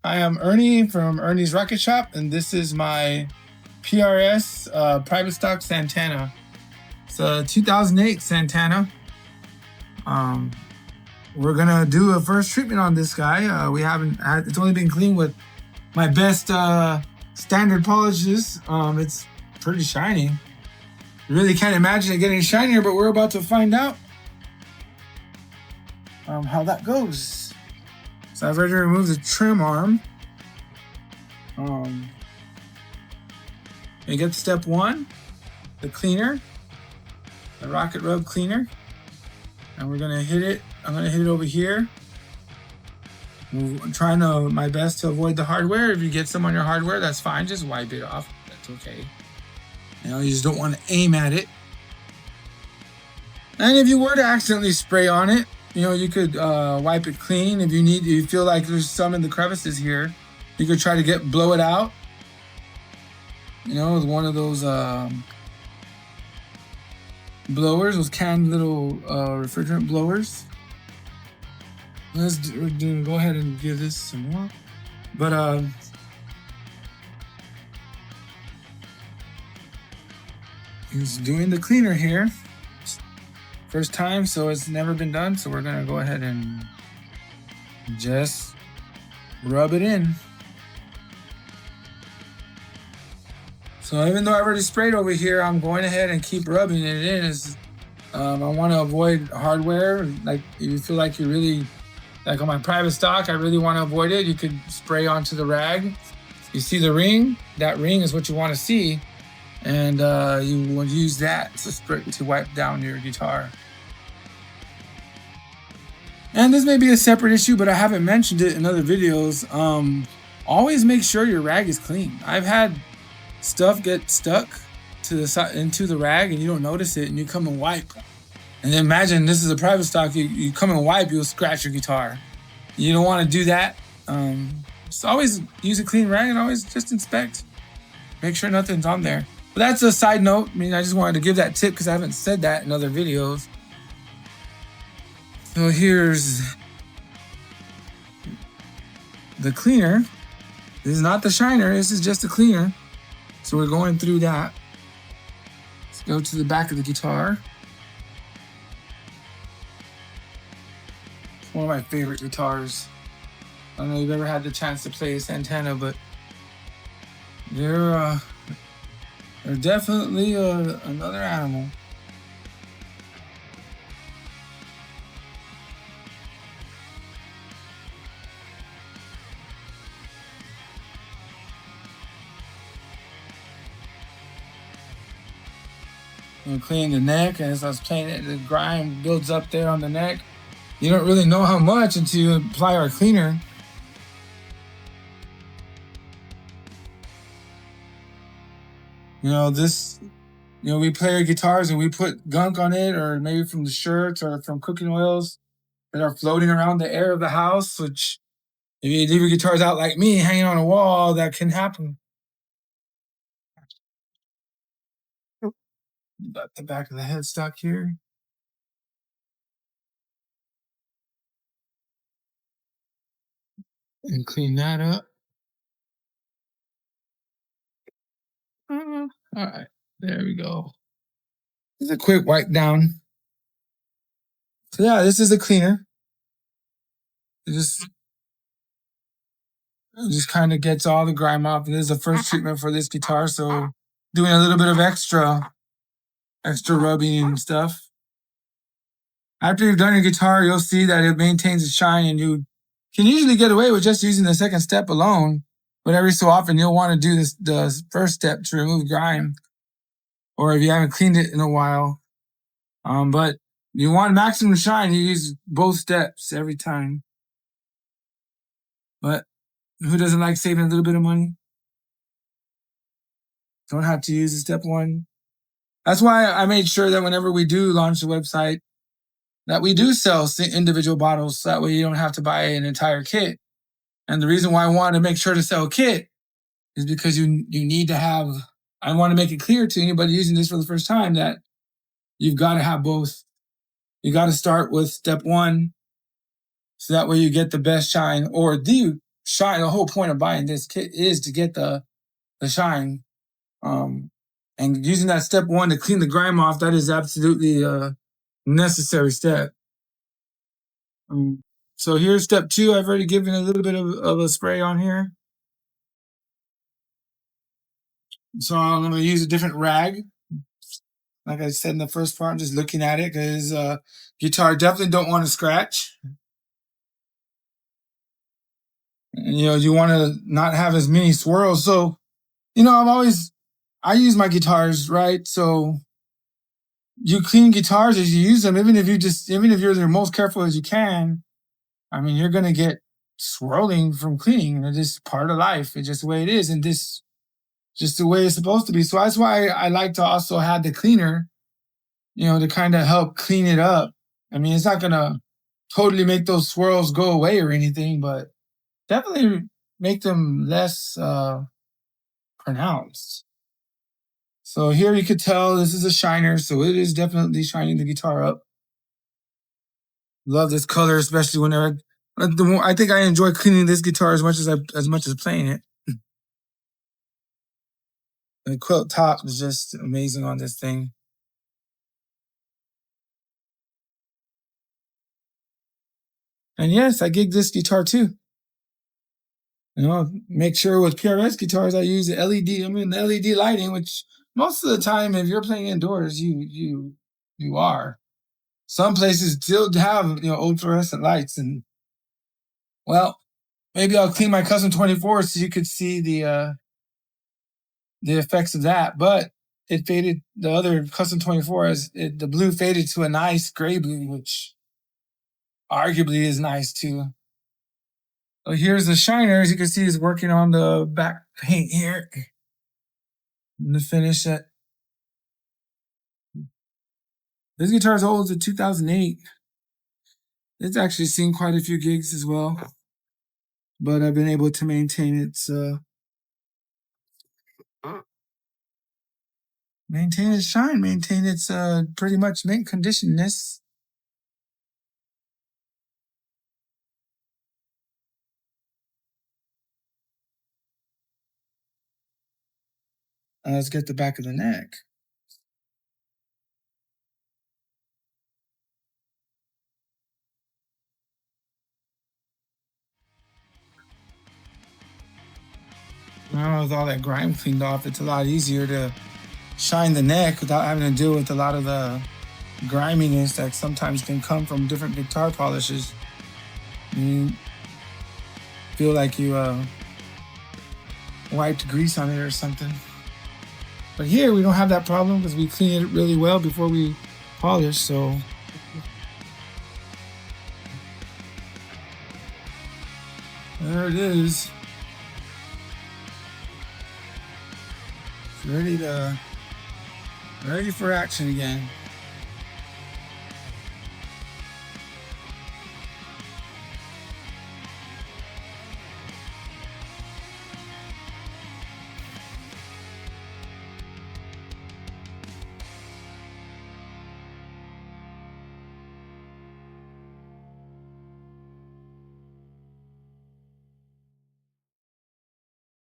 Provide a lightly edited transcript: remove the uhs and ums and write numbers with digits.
Hi, I'm Ernie from Ernie's Rocket Shop, and this is my PRS private stock Santana. It's a 2008 Santana. We're gonna do a first treatment on this guy. We haven't had, it's only been cleaned with my best standard polishes. It's pretty shiny. You really can't imagine it getting shinier, but we're about to find out how that goes. So I've already removed the trim arm. You get step one, the cleaner, the Rockit rub cleaner, and we're gonna hit it. I'm gonna hit it over here. I'm trying my best to avoid the hardware. If you get some on your hardware, that's fine. Just wipe it off. That's okay. You just don't want to aim at it. And if you were to accidentally spray on it, you could wipe it clean. If you feel like there's some in the crevices here, you could try to blow it out. With one of those blowers, those canned little refrigerant blowers. We're gonna go ahead and give this some more. But he's doing the cleaner here. First time, so it's never been done. So we're gonna go ahead and just rub it in. So even though I already sprayed over here, I'm going ahead and keep rubbing it in. I want to avoid hardware. Like if you feel like you really, like on my private stock, I really want to avoid it, you could spray onto the rag. You see the ring? That ring is what you want to see. And you will use that to wipe down your guitar. And this may be a separate issue, but I haven't mentioned it in other videos. Always make sure your rag is clean. I've had stuff get stuck to the side into the rag and you don't notice it, and you come and wipe. And then imagine this is a private stock. You come and wipe, you'll scratch your guitar. You don't want to do that. Just always use a clean rag and always just inspect. Make sure nothing's on there. But that's a side note. I just wanted to give that tip because I haven't said that in other videos. So here's the cleaner. This is not the shiner. This is just the cleaner. So we're going through that. Let's go to the back of the guitar. It's one of my favorite guitars. I don't know if you've ever had the chance to play a Santana, but they're definitely another animal. I'm cleaning the neck, and as I was playing it, the grime builds up there on the neck. You don't really know how much until you apply our cleaner. We play our guitars and we put gunk on it, or maybe from the shirts or from cooking oils that are floating around the air of the house, which if you leave your guitars out like me, hanging on a wall, that can happen. Got the back of the headstock here. And clean that up. All right, there we go. This is a quick wipe down. So yeah, this is a cleaner. It just kind of gets all the grime off. This is the first treatment for this guitar, so doing a little bit of extra rubbing and stuff. After you've done your guitar, you'll see that it maintains its shine, and you can usually get away with just using the second step alone. But every so often, you'll want to do the first step to remove grime, or if you haven't cleaned it in a while. But you want maximum shine, you use both steps every time. But who doesn't like saving a little bit of money? Don't have to use the step one. That's why I made sure that whenever we do launch the website, that we do sell individual bottles. So that way you don't have to buy an entire kit. And the reason why I wanted to make sure to sell a kit is because you need to have, I want to make it clear to anybody using this for the first time that you've got to have both. You got to start with step one, so that way you get the best shine, or the shine. The whole point of buying this kit is to get the shine. And using that step 1 to clean the grime off, that is absolutely a necessary step. So here's step 2. I've already given a little bit of a spray on here. So I'm going to use a different rag. Like I said in the first part, I'm just looking at it because guitar definitely don't want to scratch. And, you want to not have as many swirls. So, I use my guitars, right? So you clean guitars as you use them, even if you're the most careful as you can. I mean, you're going to get swirling from cleaning. It's just part of life. It's just the way it is. And this just the way it's supposed to be. So that's why I like to also have the cleaner, to kind of help clean it up. I mean, it's not going to totally make those swirls go away or anything, but definitely make them less pronounced. So here you could tell this is a shiner, so it is definitely shining the guitar up. Love this color, especially whenever I think I enjoy cleaning this guitar as much as playing it. The quilt top is just amazing on this thing. And yes, I gig this guitar too. Make sure with PRS guitars I use the LED lighting, which most of the time, if you're playing indoors, you are. Some places still have old fluorescent lights, and well, maybe I'll clean my custom 24 so you could see the effects of that. But it faded. The other custom 24 the blue faded to a nice gray blue, which arguably is nice too. So here's the shiner. As you can see, is working on the back paint here. And the finish it. This guitar is old. It's a 2008. It's actually seen quite a few gigs as well, but I've been able to maintain its shine, maintain its pretty much mint conditionness. Let's get the back of the neck. Now with all that grime cleaned off, it's a lot easier to shine the neck without having to deal with a lot of the griminess that sometimes can come from different guitar polishes. You feel like you wiped grease on it or something. But here we don't have that problem because we clean it really well before we polish, so there it is. It's ready for action again.